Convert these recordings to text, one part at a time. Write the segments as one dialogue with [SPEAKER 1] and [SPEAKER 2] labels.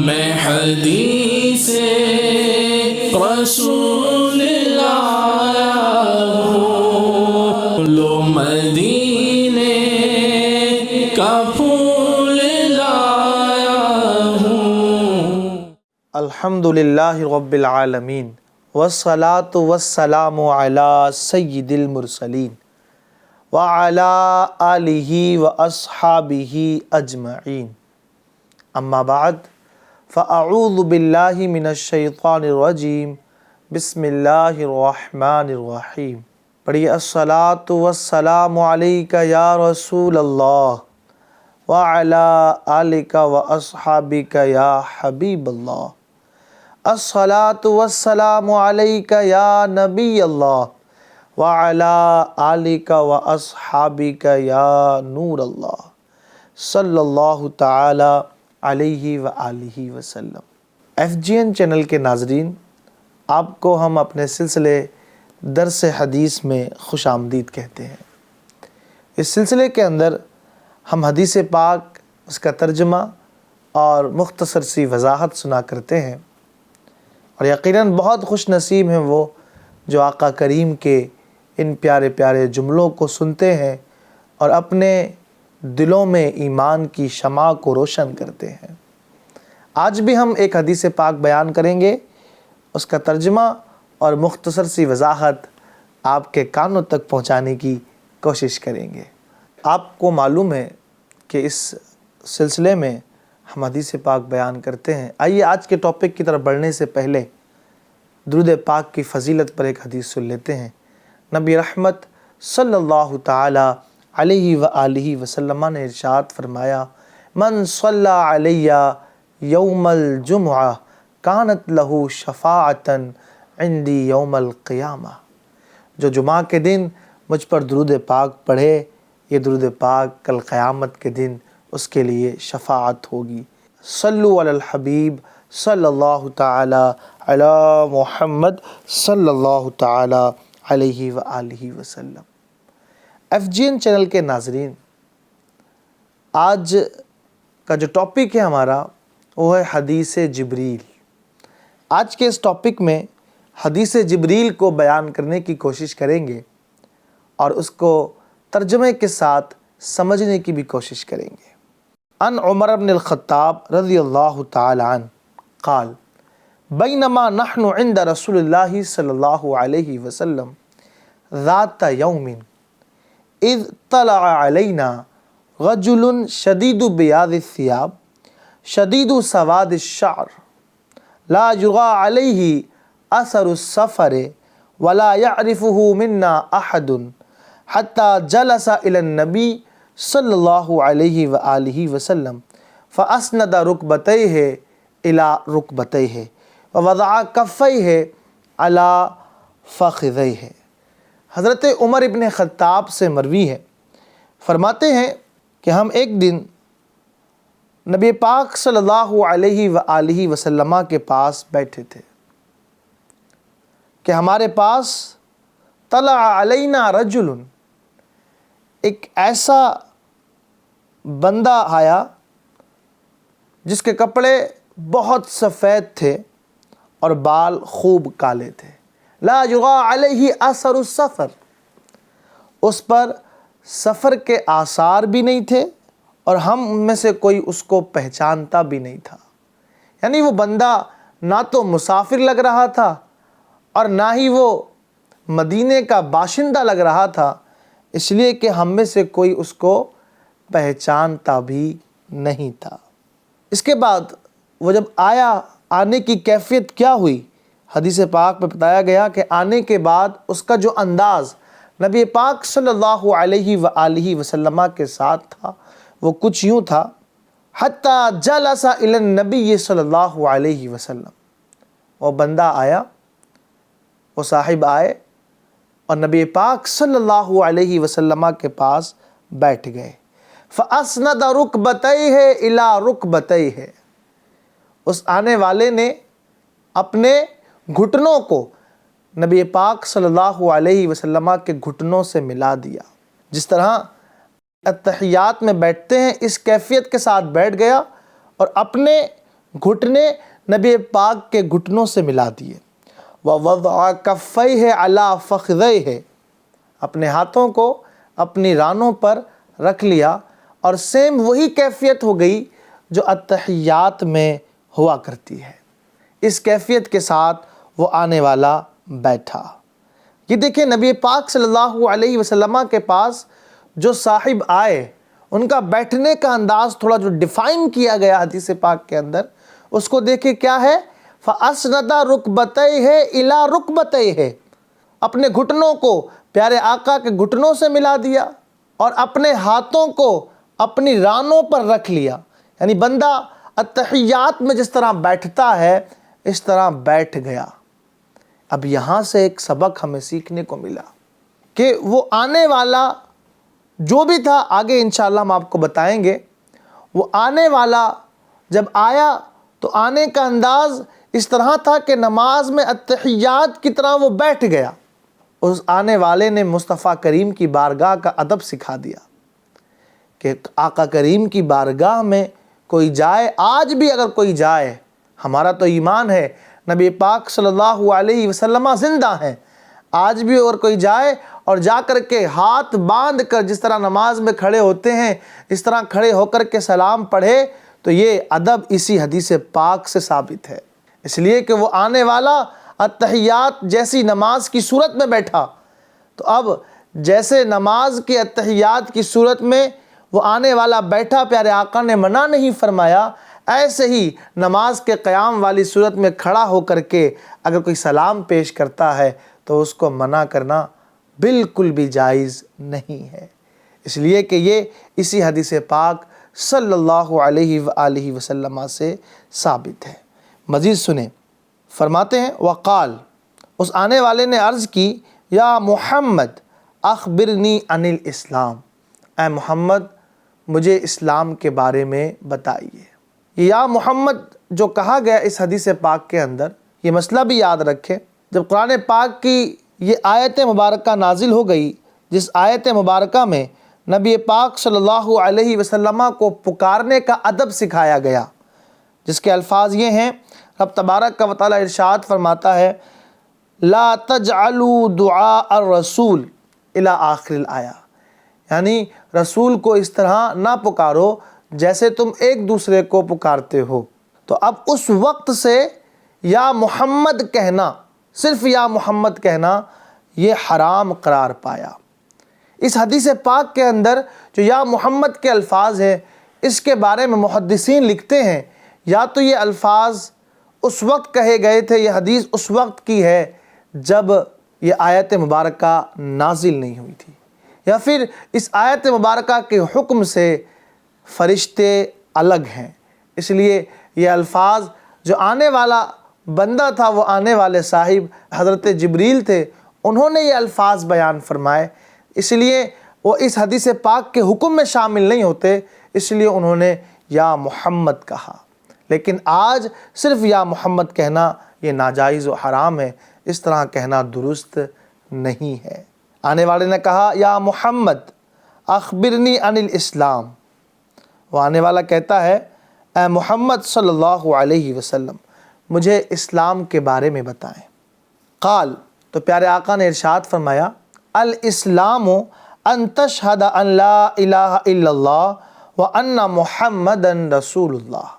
[SPEAKER 1] میں حدیث رسول لایا ہوں، لو مدینے کا پھول لایا ہوں۔
[SPEAKER 2] الحمدللہ رب العالمین والصلاة والسلام علی سید المرسلین وعلی آلہ واصحابہ اجمعین، اما بعد فاعوذ باللہ من الشیطان الرجیم، بسم اللہ الرحمن الرحیم۔ پڑھیے الصلاة والسلام علیک یا رسول اللہ وعلی آلک واصحابک یا حبیب اللہ، الصلاة والسلام علیک یا نبی اللہ وعلی آلک واصحابک یا نور اللہ، صلی اللہ تعالی علیہ وآلہ وسلم۔ FGN چینل کے ناظرین، آپ کو ہم اپنے سلسلے درس حدیث میں خوش آمدید کہتے ہیں۔ اس سلسلے کے اندر ہم حدیث پاک، اس کا ترجمہ اور مختصر سی وضاحت سنا کرتے ہیں، اور یقیناً بہت خوش نصیب ہیں وہ جو آقا کریم کے ان پیارے پیارے جملوں کو سنتے ہیں اور اپنے دلوں میں ایمان کی شمع کو روشن کرتے ہیں۔ آج بھی ہم ایک حدیث پاک بیان کریں گے، اس کا ترجمہ اور مختصر سی وضاحت آپ کے کانوں تک پہنچانے کی کوشش کریں گے۔ آپ کو معلوم ہے کہ اس سلسلے میں ہم حدیث پاک بیان کرتے ہیں۔ آئیے آج کے ٹاپک کی طرف بڑھنے سے پہلے درود پاک کی فضیلت پر ایک حدیث سن لیتے ہیں۔ نبی رحمت صلی اللہ تعالی علیہ وآلہ وسلم نے ارشاد فرمایا، من صلی علی یوم الجمعہ کانت لہ شفاعۃ عندی یوم القیامہ، جو جمعہ کے دن مجھ پر درود پاک پڑھے، یہ درود پاک کل قیامت کے دن اس کے لیے شفاعت ہوگی۔ صلو علی الحبیب صلی اللہ تعالی علی محمد صلی اللہ تعالی علیہ وآلہ وسلم۔ FGN چینل کے ناظرین، آج کا جو ٹاپک ہے ہمارا وہ ہے حدیث جبریل۔ آج کے اس ٹاپک میں حدیث جبریل کو بیان کرنے کی کوشش کریں گے اور اس کو ترجمے کے ساتھ سمجھنے کی بھی کوشش کریں گے۔ ان عمر بن الخطاب رضی اللہ تعالی عنہ قال بینما نحن عند رسول اللہ صلی اللہ علیہ وسلم ذات یوم اذ طلع علینا رجل شدید بیاض الثیاب شدید سواد الشعر لا یرى علیہ اثر السفر ولا يعرفه منا احد حتى جلس الى النبی صلی اللہ علیہ وآلہ وسلم فاسند رکبتیہ الى رکبتیہ ووضع کفیہ علی فخذیہ۔ حضرت عمر ابن خطاب سے مروی ہے، فرماتے ہیں کہ ہم ایک دن نبی پاک صلی اللہ علیہ وآلہ وسلم کے پاس بیٹھے تھے کہ ہمارے پاس طلع علینا رجل، ایک ایسا بندہ آیا جس کے کپڑے بہت سفید تھے اور بال خوب کالے تھے۔ لا یرى علیہ اثر السفر، اس پر سفر کے آثار بھی نہیں تھے اور ہم میں سے کوئی اس کو پہچانتا بھی نہیں تھا۔ یعنی وہ بندہ نہ تو مسافر لگ رہا تھا اور نہ ہی وہ مدینے کا باشندہ لگ رہا تھا، اس لیے کہ ہم میں سے کوئی اس کو پہچانتا بھی نہیں تھا۔ اس کے بعد وہ جب آیا، آنے کی کیفیت کیا ہوئی؟ حدیث پاک میں بتایا گیا کہ آنے کے بعد اس کا جو انداز نبی پاک صلی اللہ علیہ وآلہ وسلم کے ساتھ تھا وہ کچھ یوں تھا، حتی جلس الی النبی صلی اللہ علیہ وسلم، وہ بندہ آیا، وہ صاحب آئے اور نبی پاک صلی اللہ علیہ وسلم کے پاس بیٹھ گئے۔ فاسند رکبتیہ الی رکبتیہ، اس آنے والے نے اپنے گھٹنوں کو نبی پاک صلی اللہ علیہ وسلم کے گھٹنوں سے ملا دیا۔ جس طرح اتحیات میں بیٹھتے ہیں اس کیفیت کے ساتھ بیٹھ گیا اور اپنے گھٹنے نبی پاک کے گھٹنوں سے ملا دیے۔ وَوَضَعَ كَفَّيْهِ عَلَى فَخِذَيْهِ، اپنے ہاتھوں کو اپنی رانوں پر رکھ لیا، اور سیم وہی کیفیت ہو گئی جو اتحیات میں ہوا کرتی ہے۔ اس کیفیت کے ساتھ وہ آنے والا بیٹھا۔ یہ دیکھیں نبی پاک صلی اللہ علیہ وسلم کے پاس جو صاحب آئے، ان کا بیٹھنے کا انداز تھوڑا جو ڈیفائن کیا گیا حدیث پاک کے اندر، اس کو دیکھیں کیا ہے، فَأَسْنَدَ رُكْبَتَيْهِ إِلَى رُكْبَتَيْهِ، اپنے گھٹنوں کو پیارے آقا کے گھٹنوں سے ملا دیا اور اپنے ہاتھوں کو اپنی رانوں پر رکھ لیا۔ یعنی بندہ اتحیات میں جس طرح بیٹھتا ہے اس طرح بیٹھ گیا۔ اب یہاں سے ایک سبق ہمیں سیکھنے کو ملا کہ وہ آنے والا جو بھی تھا، آگے انشاءاللہ ہم آپ کو بتائیں گے، وہ آنے والا جب آیا تو آنے کا انداز اس طرح تھا کہ نماز میں اتحیات کی طرح وہ بیٹھ گیا۔ اس آنے والے نے مصطفیٰ کریم کی بارگاہ کا ادب سکھا دیا کہ آقا کریم کی بارگاہ میں کوئی جائے، آج بھی اگر کوئی جائے، ہمارا تو ایمان ہے نبی پاک صلی اللہ علیہ وسلم زندہ ہیں، آج بھی اگر کوئی جائے اور جا کر کے ہاتھ باندھ کر جس طرح نماز میں کھڑے ہوتے ہیں اس طرح کھڑے ہو کر کے سلام پڑھے، تو یہ ادب اسی حدیث پاک سے ثابت ہے۔ اس لیے کہ وہ آنے والا اتحیات جیسی نماز کی صورت میں بیٹھا، تو اب جیسے نماز کے اتحیات کی صورت میں وہ آنے والا بیٹھا، پیارے آقا نے منع نہیں فرمایا، ایسے ہی نماز کے قیام والی صورت میں کھڑا ہو کر کے اگر کوئی سلام پیش کرتا ہے تو اس کو منع کرنا بالکل بھی جائز نہیں ہے، اس لیے کہ یہ اسی حدیث پاک صلی اللہ علیہ وآلہ وسلم سے ثابت ہے۔ مزید سنیں، فرماتے ہیں وقال، اس آنے والے نے عرض کی، یا محمد اخبرنی عن الاسلام، اے محمد مجھے اسلام کے بارے میں بتائیے۔ یا محمد جو کہا گیا اس حدیث پاک کے اندر، یہ مسئلہ بھی یاد رکھیں، جب قرآن پاک کی یہ آیت مبارکہ نازل ہو گئی، جس آیت مبارکہ میں نبی پاک صلی اللہ علیہ وسلم کو پکارنے کا ادب سکھایا گیا، جس کے الفاظ یہ ہیں، رب تبارک و تعالی ارشاد فرماتا ہے، لا تجعلوا دعاء الرسول الی آخر الآیہ، یعنی رسول کو اس طرح نہ پکارو جیسے تم ایک دوسرے کو پکارتے ہو۔ تو اب اس وقت سے یا محمد کہنا، صرف یا محمد کہنا، یہ حرام قرار پایا۔ اس حدیث پاک کے اندر جو یا محمد کے الفاظ ہیں، اس کے بارے میں محدثین لکھتے ہیں، یا تو یہ الفاظ اس وقت کہے گئے تھے، یہ حدیث اس وقت کی ہے جب یہ آیت مبارکہ نازل نہیں ہوئی تھی، یا پھر اس آیت مبارکہ کے حکم سے فرشتے الگ ہیں، اس لیے یہ الفاظ جو آنے والا بندہ تھا، وہ آنے والے صاحب حضرت جبریل تھے، انہوں نے یہ الفاظ بیان فرمائے، اس لیے وہ اس حدیث پاک کے حکم میں شامل نہیں ہوتے، اس لیے انہوں نے یا محمد کہا۔ لیکن آج صرف یا محمد کہنا یہ ناجائز و حرام ہے، اس طرح کہنا درست نہیں ہے۔ آنے والے نے کہا، یا محمد اخبرنی عن الاسلام، وہ آنے والا کہتا ہے، اے محمد صلی اللہ علیہ وسلم مجھے اسلام کے بارے میں بتائیں۔ قال، تو پیارے آقا نے ارشاد فرمایا، الاسلام ان تشہد ان لا الہ الا اللہ وان محمدا رسول اللہ،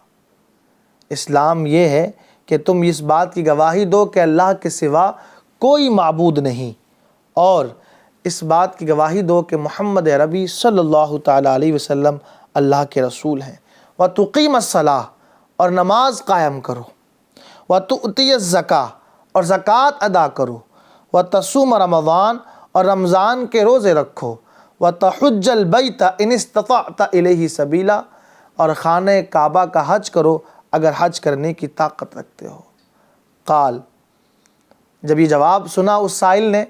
[SPEAKER 2] اسلام یہ ہے کہ تم اس بات کی گواہی دو کہ اللہ کے سوا کوئی معبود نہیں، اور اس بات کی گواہی دو کہ محمد عربی صلی اللہ تعالیٰ علیہ وسلم اللہ کے رسول ہیں، وَتُقِيمَ الصَّلَاةَ، اور نماز قائم کرو، وَتُؤْتِيَ الزَّكَاةَ، اور زکوٰۃ ادا کرو، وَتَصُومَ رمضان، اور رمضان کے روزے رکھو، وَتَحُجَّ الْبَيْتَ إِنِ اسْتَطَعْتَ إِلَيْهِ سَبِيلًا، اور خانہ کعبہ کا حج کرو اگر حج کرنے کی طاقت رکھتے ہو۔ قال، جب یہ جواب سنا اس سائل نے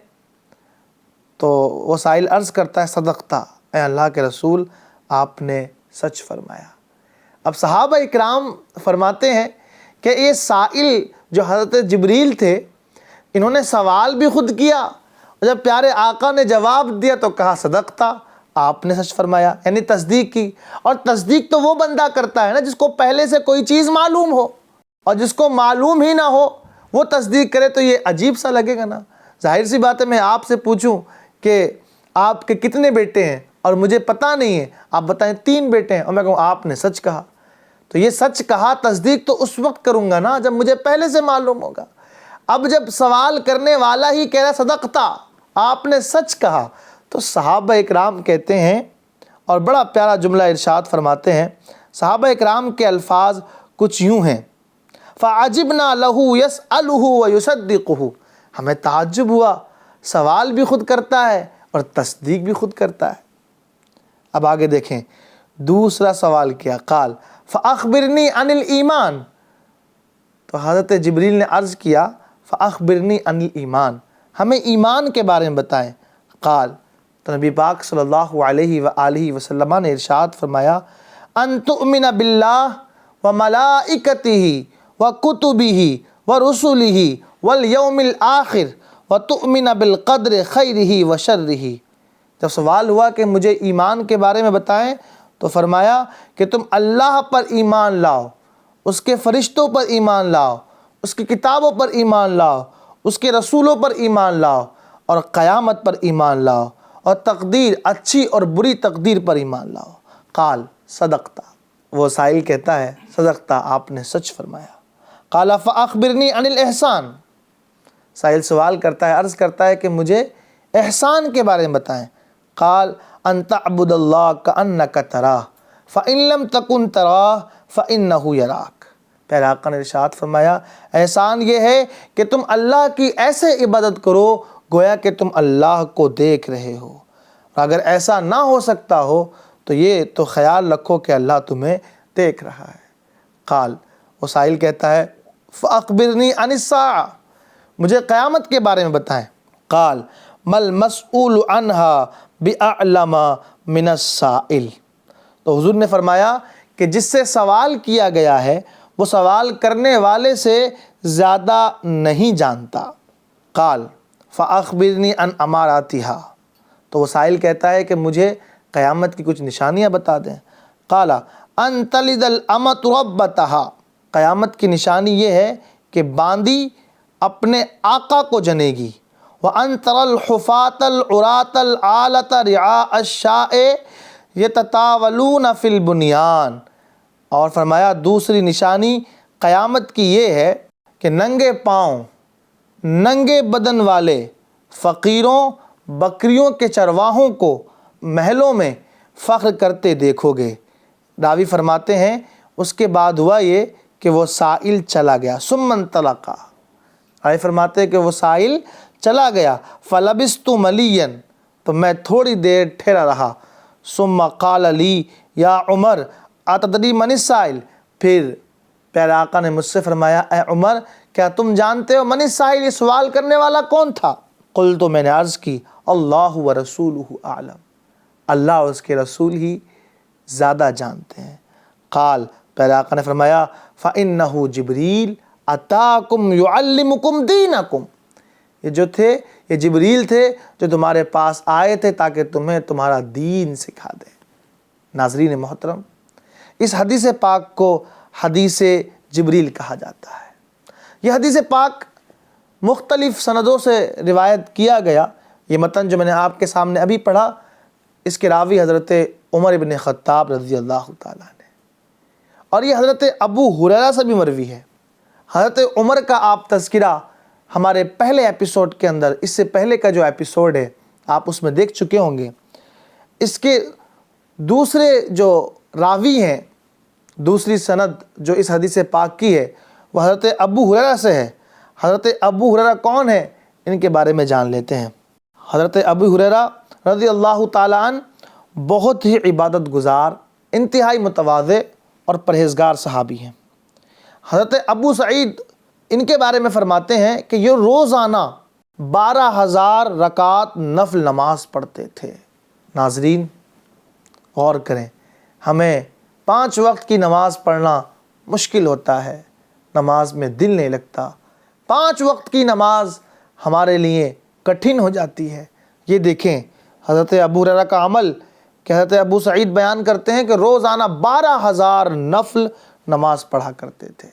[SPEAKER 2] تو وہ سائل عرض کرتا ہے، صدقتا، اے اللہ کے رسول آپ نے سچ فرمایا۔ اب صحابہ اکرام فرماتے ہیں کہ یہ سائل جو حضرت جبریل تھے، انہوں نے سوال بھی خود کیا، اور جب پیارے آقا نے جواب دیا تو کہا، صدقتا، آپ نے سچ فرمایا، یعنی تصدیق کی۔ اور تصدیق تو وہ بندہ کرتا ہے نا جس کو پہلے سے کوئی چیز معلوم ہو، اور جس کو معلوم ہی نہ ہو وہ تصدیق کرے تو یہ عجیب سا لگے گا نا۔ ظاہر سی بات ہے، میں آپ سے پوچھوں کہ آپ کے کتنے بیٹے ہیں اور مجھے پتہ نہیں ہے، آپ بتائیں 3 بیٹے ہیں، اور میں کہوں آپ نے سچ کہا، تو یہ سچ کہا، تصدیق تو اس وقت کروں گا نا جب مجھے پہلے سے معلوم ہوگا۔ اب جب سوال کرنے والا ہی کہہ رہا صدقتا، آپ نے سچ کہا، تو صحابہ اکرام کہتے ہیں، اور بڑا پیارا جملہ ارشاد فرماتے ہیں، صحابہ اکرام کے الفاظ کچھ یوں ہیں، فَعَجِبْنَا لَهُ يَسْأَلُهُ وَيُصَدِّقُهُ، ہمیں تعجب ہوا، سوال بھی خود کرتا ہے اور تصدیق بھی خود کرتا ہے۔ اب آگے دیکھیں، دوسرا سوال کیا، قال فَأَخْبِرْنِي عَنِ الْإِيمَانِ، تو حضرت جبریل نے عرض کیا فَأَخْبِرْنِي عَنِ الْإِيمَانِ، ہمیں ایمان کے بارے میں بتائیں۔ قال، تو نبی پاک صلی اللہ علیہ وآلہ وسلم نے ارشاد فرمایا، ان تؤمن باللہ وملائکتہ وکتبہ ورسلہ والیوم الآخر وتؤمن بالقدر خیرہ وشرہ۔ جب سوال ہوا کہ مجھے ایمان کے بارے میں بتائیں تو فرمایا کہ تم اللہ پر ایمان لاؤ، اس کے فرشتوں پر ایمان لاؤ، اس کی کتابوں پر ایمان لاؤ، اس کے رسولوں پر ایمان لاؤ، اور قیامت پر ایمان لاؤ، اور تقدیر، اچھی اور بری تقدیر پر ایمان لاؤ۔ قال صدقتا، وہ سائل کہتا ہے صدقتا، آپ نے سچ فرمایا۔ قال فاخبرنی عن الاحسان، سائل سوال کرتا ہے، عرض کرتا ہے کہ مجھے احسان کے بارے میں بتائیں۔ قال ان تعبد اللہ کأنک تراہ فإن لم تکن تراہ فإنہ یراک، پیارے آقا نے ارشاد فرمایا احسان یہ ہے کہ تم اللہ کی ایسے عبادت کرو گویا کہ تم اللہ کو دیکھ رہے ہو، اور اگر ایسا نہ ہو سکتا ہو تو یہ تو خیال رکھو کہ اللہ تمہیں دیکھ رہا ہے۔ قال، وہ سائل کہتا ہے فاخبرنی عن الساعہ، مجھے قیامت کے بارے میں بتائیں۔ قال مل مسئول عنہا بأعلم من السائل، تو حضور نے فرمایا کہ جس سے سوال کیا گیا ہے وہ سوال کرنے والے سے زیادہ نہیں جانتا۔ قال فاخبرنی عن اماراتها، تو وہ سائل کہتا ہے کہ مجھے قیامت کی کچھ نشانیاں بتا دیں۔ قال ان تلد الامۃ ربتها، قیامت کی نشانی یہ ہے کہ باندی اپنے آقا کو جنے گی۔ وَأَن تَرَى الْحُفَاةَ الْعُرَاةَ الْعَالَةَ رِعَاءَ الشَّاءِ يَتَطَاوَلُونَ فِي الْبُنْيَانِ، اور فرمایا دوسری نشانی قیامت کی یہ ہے کہ ننگے پاؤں، ننگے بدن والے فقیروں، بکریوں کے چرواہوں کو محلوں میں فخر کرتے دیکھو گے۔ راوی فرماتے ہیں اس کے بعد ہوا یہ کہ وہ سائل چلا گیا، ثم انطلق، راوی فرماتے ہیں کہ وہ سائل چلا گیا، فلبثت ملیا، تو میں تھوڑی دیر ٹھہرا رہا، ثم قال لی یا عمر اتدری من السائل، پھر پیارے آقا نے مجھ سے فرمایا اے عمر کیا تم جانتے ہو من السائل، یہ سوال کرنے والا کون تھا؟ قلت، تو میں نے عرض کی اللہ ورسولہ اعلم، اللہ اور اس کے رسول ہی زیادہ جانتے ہیں۔ قال، پیارے آقا نے فرمایا فإنہ جبریل اتاکم یعلمکم دینکم، یہ جو تھے یہ جبریل تھے جو تمہارے پاس آئے تھے تاکہ تمہیں تمہارا دین سکھا دیں۔ ناظرین محترم، اس حدیث پاک کو حدیث جبریل کہا جاتا ہے۔ یہ حدیث پاک مختلف سندوں سے روایت کیا گیا۔ یہ متن جو میں نے آپ کے سامنے ابھی پڑھا، اس کے راوی حضرت عمر بن خطاب رضی اللہ تعالیٰ نے، اور یہ حضرت ابو ہریرہ سے بھی مروی ہے۔ حضرت عمر کا آپ تذکرہ ہمارے پہلے ایپیسوڈ کے اندر، اس سے پہلے کا جو ایپیسوڈ ہے آپ اس میں دیکھ چکے ہوں گے۔ اس کے دوسرے جو راوی ہیں، دوسری سند جو اس حدیث پاک کی ہے وہ حضرت ابو ہریرہ سے ہے۔ حضرت ابو ہریرہ کون ہے، ان کے بارے میں جان لیتے ہیں۔ حضرت ابو ہریرہ رضی اللہ تعالیٰ عنہ بہت ہی عبادت گزار، انتہائی متواضع اور پرہیزگار صحابی ہیں۔ حضرت ابو سعید ان کے بارے میں فرماتے ہیں کہ یہ روزانہ 12,000 رکعت نفل نماز پڑھتے تھے۔ ناظرین غور کریں، ہمیں 5 وقت کی نماز پڑھنا مشکل ہوتا ہے، نماز میں دل نہیں لگتا، 5 وقت کی نماز ہمارے لیے کٹھن ہو جاتی ہے۔ یہ دیکھیں حضرت ابو ہریرہ کا عمل کہ حضرت ابو سعید بیان کرتے ہیں کہ روزانہ 12,000 نفل نماز پڑھا کرتے تھے۔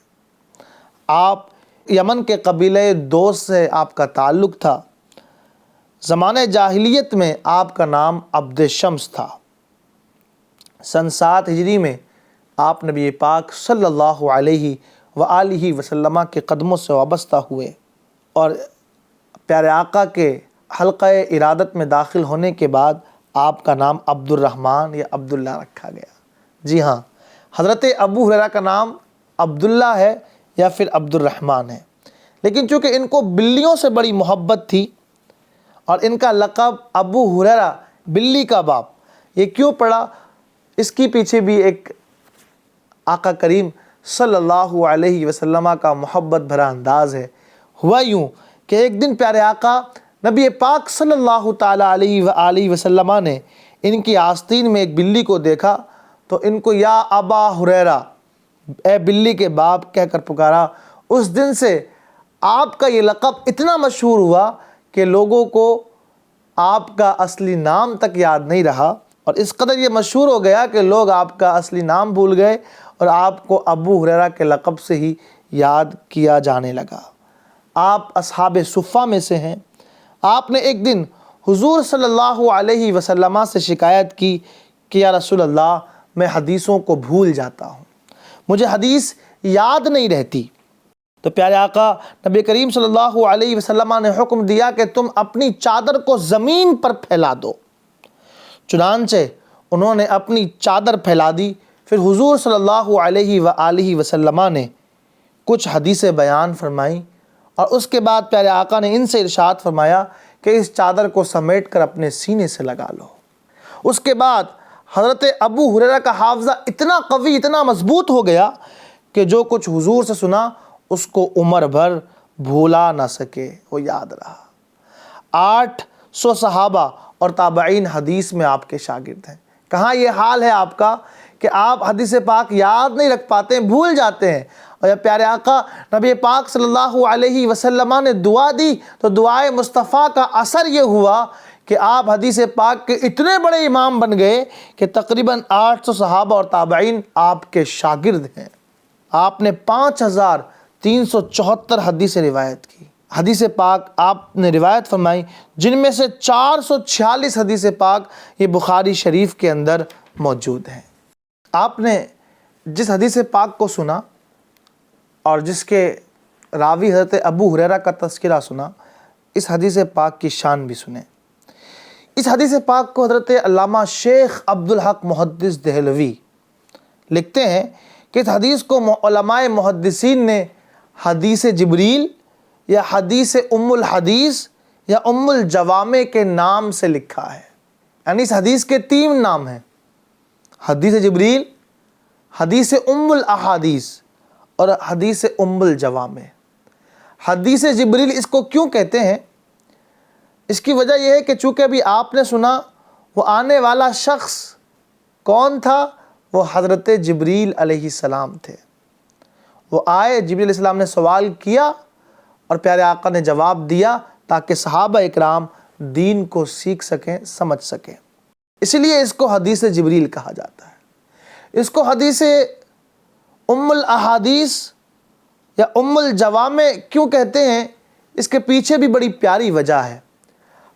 [SPEAKER 2] آپ یمن کے قبیلہ دوس سے آپ کا تعلق تھا۔ زمانہ جاہلیت میں آپ کا نام عبد شمس تھا۔ سن 7 ہجری میں آپ نبی پاک صلی اللہ علیہ وآلہ وسلم کے قدموں سے وابستہ ہوئے اور پیارے آقا کے حلقہ ارادت میں داخل ہونے کے بعد آپ کا نام عبد الرحمن یا عبداللہ رکھا گیا۔ جی ہاں، حضرت ابو ہریرہ کا نام عبداللہ ہے یا پھر عبد الرحمن ہے، لیکن چونکہ ان کو بلیوں سے بڑی محبت تھی اور ان کا لقب ابو ہریرہ بلی کا باپ یہ کیوں پڑا، اس کی پیچھے بھی ایک آقا کریم صلی اللہ علیہ وسلم کا محبت بھرا انداز ہے۔ ہوا یوں کہ ایک دن پیارے آقا نبی پاک صلی اللہ تعالیٰ علیہ وآلہ وسلم نے ان کی آستین میں ایک بلی کو دیکھا تو ان کو یا ابا ہریرہ، اے بلی کے باپ کہہ کر پکارا۔ اس دن سے آپ کا یہ لقب اتنا مشہور ہوا کہ لوگوں کو آپ کا اصلی نام تک یاد نہیں رہا، اور اس قدر یہ مشہور ہو گیا کہ لوگ آپ کا اصلی نام بھول گئے اور آپ کو ابو ہریرہ کے لقب سے ہی یاد کیا جانے لگا۔ آپ اصحاب صفہ میں سے ہیں۔ آپ نے ایک دن حضور صلی اللہ علیہ وسلم سے شکایت کی کہ یا رسول اللہ، میں حدیثوں کو بھول جاتا ہوں، مجھے حدیث یاد نہیں رہتی۔ تو پیارے آقا نبی کریم صلی اللہ علیہ وسلم نے حکم دیا کہ تم اپنی چادر کو زمین پر پھیلا دو۔ چنانچہ انہوں نے اپنی چادر پھیلا دی۔ پھر حضور صلی اللہ علیہ وآلہ وسلم نے کچھ حدیثیں بیان فرمائیں اور اس کے بعد پیارے آقا نے ان سے ارشاد فرمایا کہ اس چادر کو سمیٹ کر اپنے سینے سے لگا لو۔ اس کے بعد حضرت ابو ہریرہ کا حافظہ اتنا قوی، اتنا مضبوط ہو گیا کہ جو کچھ حضور سے سنا اس کو عمر بھر بھولا نہ سکے، وہ یاد رہا۔ 800 صحابہ اور تابعین حدیث میں آپ کے شاگرد ہیں۔ کہاں یہ حال ہے آپ کا کہ آپ حدیث پاک یاد نہیں رکھ پاتے ہیں، بھول جاتے ہیں؟ اور جب پیارے آقا نبی پاک صلی اللہ علیہ وسلم نے دعا دی تو دعائے مصطفیٰ کا اثر یہ ہوا کہ آپ حدیث پاک کے اتنے بڑے امام بن گئے کہ تقریباً 800 صحابہ اور تابعین آپ کے شاگرد ہیں۔ آپ نے 5374 حدیثیں روایت کی، حدیث پاک آپ نے روایت فرمائی، جن میں سے 446 حدیث پاک یہ بخاری شریف کے اندر موجود ہیں۔ آپ نے جس حدیث پاک کو سنا اور جس کے راوی حضرت ابو ہریرہ کا تذکرہ سنا، اس حدیث پاک کی شان بھی سنیں۔ اس حدیث پاک کو حضرت علامہ شیخ عبدالحق محدث دہلوی لکھتے ہیں کہ اس حدیث کو علماء محدثین نے حدیث جبریل یا حدیث ام الحدیث یا ام الجوامع کے نام سے لکھا ہے۔ یعنی اس حدیث کے 3 نام ہیں: حدیث جبریل، حدیث ام الاحادیث اور حدیث ام الجوامع۔ حدیث جبریل اس کو کیوں کہتے ہیں؟ اس کی وجہ یہ ہے کہ چونکہ ابھی آپ نے سنا وہ آنے والا شخص کون تھا، وہ حضرت جبریل علیہ السلام تھے۔ وہ آئے، جبریل علیہ السلام نے سوال کیا اور پیارے آقا نے جواب دیا تاکہ صحابہ اکرام دین کو سیکھ سکیں، سمجھ سکیں۔ اس لیے اس کو حدیث جبریل کہا جاتا ہے۔ اس کو حدیث ام الاحادیث یا ام الجوامع کیوں کہتے ہیں؟ اس کے پیچھے بھی بڑی پیاری وجہ ہے۔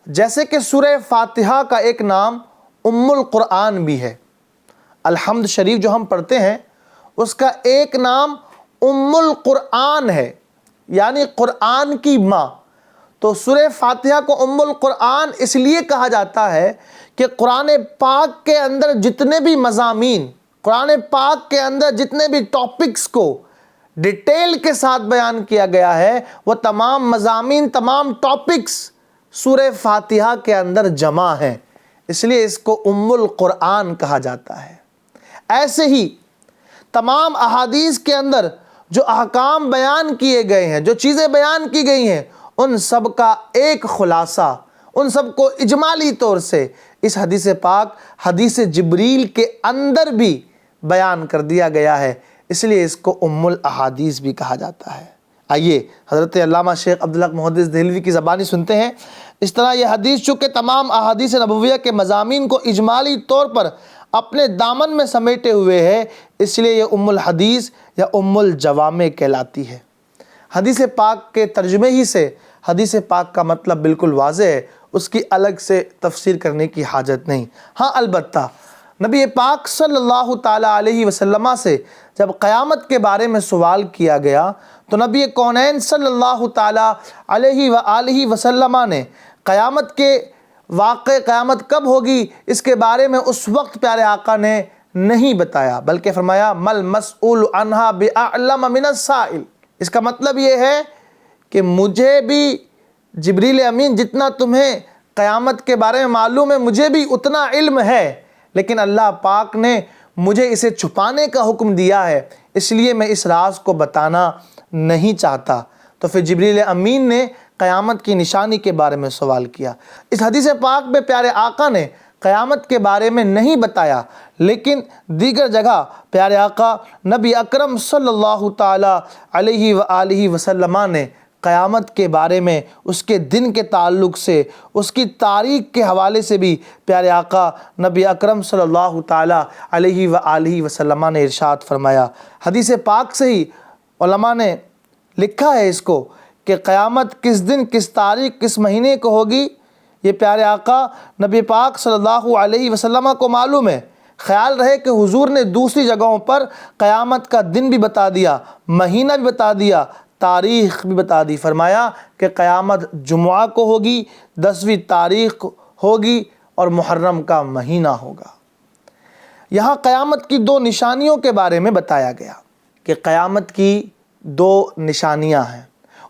[SPEAKER 2] جیسے کہ سورہ فاتحہ کا ایک نام ام القرآن بھی ہے، الحمد شریف جو ہم پڑھتے ہیں اس کا ایک نام ام القرآن ہے، یعنی قرآن کی ماں۔ تو سورہ فاتحہ کو ام القرآن اس لیے کہا جاتا ہے کہ قرآن پاک کے اندر جتنے بھی مضامین، قرآن پاک کے اندر جتنے بھی ٹاپکس کو ڈیٹیل کے ساتھ بیان کیا گیا ہے، وہ تمام مضامین، تمام ٹاپکس سورہ فاتحہ کے اندر جمع ہیں، اس لیے اس کو ام القرآن کہا جاتا ہے۔ ایسے ہی تمام احادیث کے اندر جو احکام بیان کیے گئے ہیں، جو چیزیں بیان کی گئی ہیں، ان سب کا ایک خلاصہ، ان سب کو اجمالی طور سے اس حدیث پاک حدیث جبریل کے اندر بھی بیان کر دیا گیا ہے، اس لیے اس کو ام الاحادیث بھی کہا جاتا ہے۔ آئیے حضرت علامہ شیخ عبدالحق محدث دہلوی کی زبانی سنتے ہیں۔ اس طرح یہ حدیث چونکہ تمام احادیث نبویہ کے مضامین کو اجمالی طور پر اپنے دامن میں سمیٹے ہوئے ہے، اس لیے یہ ام الحدیث یا ام الجوامع کہلاتی ہے۔ حدیث پاک کے ترجمے ہی سے حدیث پاک کا مطلب بالکل واضح ہے، اس کی الگ سے تفسیر کرنے کی حاجت نہیں۔ ہاں البتہ نبی پاک صلی اللہ تعالیٰ علیہ وسلم سے جب قیامت کے بارے میں سوال کیا گیا تو نبی کونین صلی اللہ تعالیٰ علیہ وآلہ وسلم نے قیامت کے واقع قیامت کب ہوگی اس کے بارے میں اس وقت پیارے آقا نے نہیں بتایا، بلکہ فرمایا مل مسئول عنہا بأعلم من السائل۔ اس کا مطلب یہ ہے کہ مجھے بھی جبریل امین جتنا تمہیں قیامت کے بارے میں معلوم ہے مجھے بھی اتنا علم ہے، لیکن اللہ پاک نے مجھے اسے چھپانے کا حکم دیا ہے، اس لیے میں اس راز کو بتانا نہیں چاہتا۔ تو پھر جبریل امین نے قیامت کی نشانی کے بارے میں سوال کیا۔ اس حدیث پاک میں پیارے آقا نے قیامت کے بارے میں نہیں بتایا، لیکن دیگر جگہ پیارے آقا نبی اکرم صلی اللہ تعالیٰ علیہ وآلہ وسلم نے قیامت کے بارے میں اس کے دن کے تعلق سے اس کی تاریخ کے حوالے سے بھی پیارے آقا نبی اکرم صلی اللہ تعالیٰ علیہ وآلہ وسلم نے ارشاد فرمایا۔ حدیث پاک سے ہی علماء نے لکھا ہے اس کو کہ قیامت کس دن کس تاریخ کس مہینے کو ہوگی، یہ پیارے آقا نبی پاک صلی اللہ علیہ وسلم کو معلوم ہے۔ خیال رہے کہ حضور نے دوسری جگہوں پر قیامت کا دن بھی بتا دیا، مہینہ بھی بتا دیا، تاریخ بھی بتا دی۔ فرمایا کہ قیامت جمعہ کو ہوگی، 10ویں تاریخ ہوگی اور محرم کا مہینہ ہوگا۔ یہاں قیامت کی 2 نشانیوں کے بارے میں بتایا گیا کہ قیامت کی 2 نشانیاں ہیں۔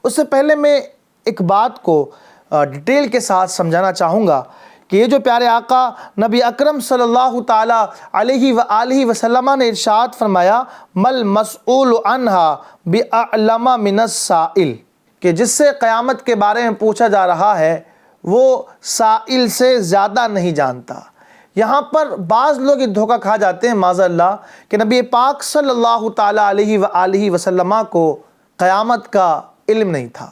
[SPEAKER 2] اس سے پہلے میں ایک بات کو ڈیٹیل کے ساتھ سمجھانا چاہوں گا کہ یہ جو پیارے آقا نبی اکرم صلی اللہ تعالیٰ علیہ وآلہ وسلم نے ارشاد فرمایا مل مسئول عنہا بأعلم من السائل، کہ جس سے قیامت کے بارے میں پوچھا جا رہا ہے وہ سائل سے زیادہ نہیں جانتا۔ یہاں پر بعض لوگ یہ دھوکہ کھا جاتے ہیں معاذ اللہ کہ نبی پاک صلی اللہ تعالیٰ علیہ وآلہ وسلم کو قیامت کا علم نہیں تھا،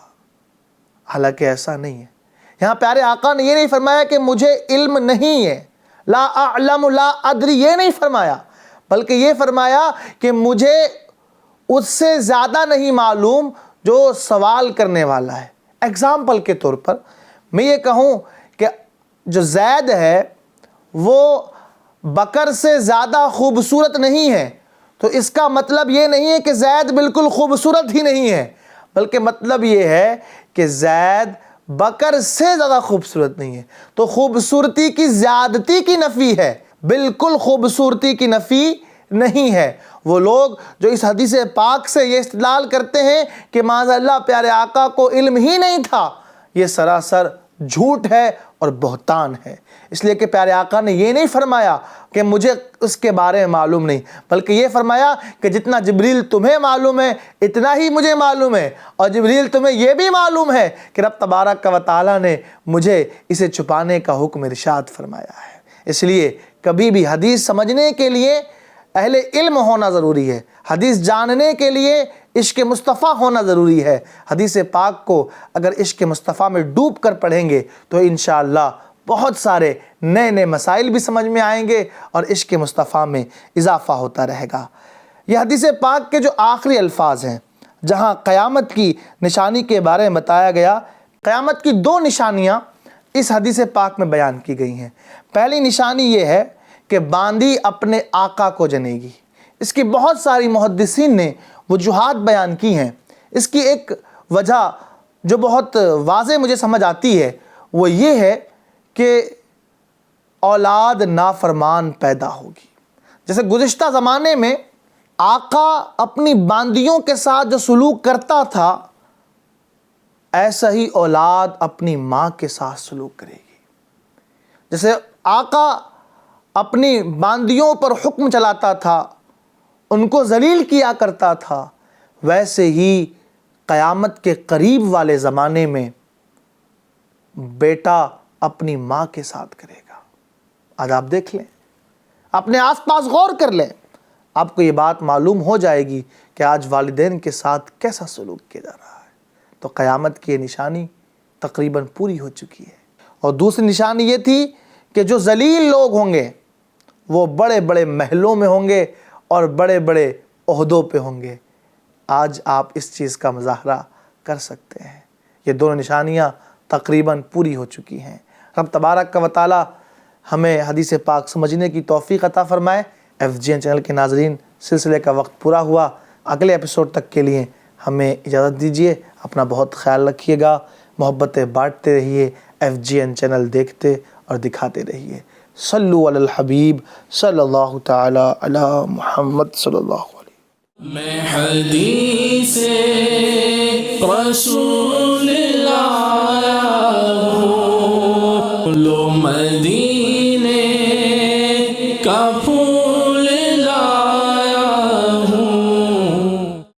[SPEAKER 2] حالانکہ ایسا نہیں ہے۔ یہاں پیارے آقا نے یہ نہیں فرمایا کہ مجھے علم نہیں ہے، لا اعلم لا ادری، یہ نہیں فرمایا، بلکہ یہ فرمایا کہ مجھے اس سے زیادہ نہیں معلوم جو سوال کرنے والا ہے۔ ایگزامپل کے طور پر میں یہ کہوں کہ جو زید ہے وہ بکر سے زیادہ خوبصورت نہیں ہے، تو اس کا مطلب یہ نہیں ہے کہ زید بالکل خوبصورت ہی نہیں ہے، بلکہ مطلب یہ ہے کہ زید بکر سے زیادہ خوبصورت نہیں ہے۔ تو خوبصورتی کی زیادتی کی نفی ہے، بالکل خوبصورتی کی نفی نہیں ہے۔ وہ لوگ جو اس حدیث پاک سے یہ استدلال کرتے ہیں کہ معاذ اللہ پیارے آقا کو علم ہی نہیں تھا، یہ سراسر جھوٹ ہے اور بہتان ہے۔ اس لیے کہ پیارے آقا نے یہ نہیں فرمایا کہ مجھے اس کے بارے میں معلوم نہیں، بلکہ یہ فرمایا کہ جتنا جبریل تمہیں معلوم ہے اتنا ہی مجھے معلوم ہے، اور جبریل تمہیں یہ بھی معلوم ہے کہ رب تبارک و تعالیٰ نے مجھے اسے چھپانے کا حکم ارشاد فرمایا ہے۔ اس لیے کبھی بھی حدیث سمجھنے کے لیے اہل علم ہونا ضروری ہے، حدیث جاننے کے لیے عشق مصطفیٰ ہونا ضروری ہے۔ حدیث پاک کو اگر عشق مصطفیٰ میں ڈوب کر پڑھیں گے تو انشاءاللہ بہت سارے نئے نئے مسائل بھی سمجھ میں آئیں گے اور عشق مصطفیٰ میں اضافہ ہوتا رہے گا۔ یہ حدیث پاک کے جو آخری الفاظ ہیں جہاں قیامت کی نشانی کے بارے میں بتایا گیا، قیامت کی 2 نشانیاں اس حدیث پاک میں بیان کی گئی ہیں۔ پہلی نشانی یہ ہے کہ باندی اپنے آقا کو جنے گی۔ اس کی بہت ساری محدثین نے وجوہات بیان کی ہیں۔ اس کی ایک وجہ جو بہت واضح مجھے سمجھ آتی ہے وہ یہ ہے کہ اولاد نافرمان پیدا ہوگی۔ جیسے گزشتہ زمانے میں آقا اپنی باندیوں کے ساتھ جو سلوک کرتا تھا، ایسا ہی اولاد اپنی ماں کے ساتھ سلوک کرے گی۔ جیسے آقا اپنی باندیوں پر حکم چلاتا تھا، ان کو ذلیل کیا کرتا تھا، ویسے ہی قیامت کے قریب والے زمانے میں بیٹا اپنی ماں کے ساتھ کرے گا۔ آج آپ دیکھ لیں، اپنے آس پاس غور کر لیں، آپ کو یہ بات معلوم ہو جائے گی کہ آج والدین کے ساتھ کیسا سلوک کیا جا رہا ہے، تو قیامت کی یہ نشانی تقریباً پوری ہو چکی ہے۔ اور دوسری نشانی یہ تھی کہ جو ذلیل لوگ ہوں گے وہ بڑے بڑے محلوں میں ہوں گے اور بڑے بڑے عہدوں پہ ہوں گے۔ آج آپ اس چیز کا مظاہرہ کر سکتے ہیں۔ یہ دونوں نشانیاں تقریباً پوری ہو چکی ہیں۔ رب تبارک و تعالی ہمیں حدیث پاک سمجھنے کی توفیق عطا فرمائے۔ FGN چینل کے ناظرین، سلسلے کا وقت پورا ہوا، اگلے ایپیسوڈ تک کے لیے ہمیں اجازت دیجیے۔ اپنا بہت خیال رکھیے گا، محبتیں بانٹتے رہیے، FGN چینل دیکھتے اور دکھاتے رہیے۔ صلو علی الحبیب صلی اللہ تعالی علی محمد صلی اللہ علیہ وسلم۔
[SPEAKER 1] میں حدیث رسول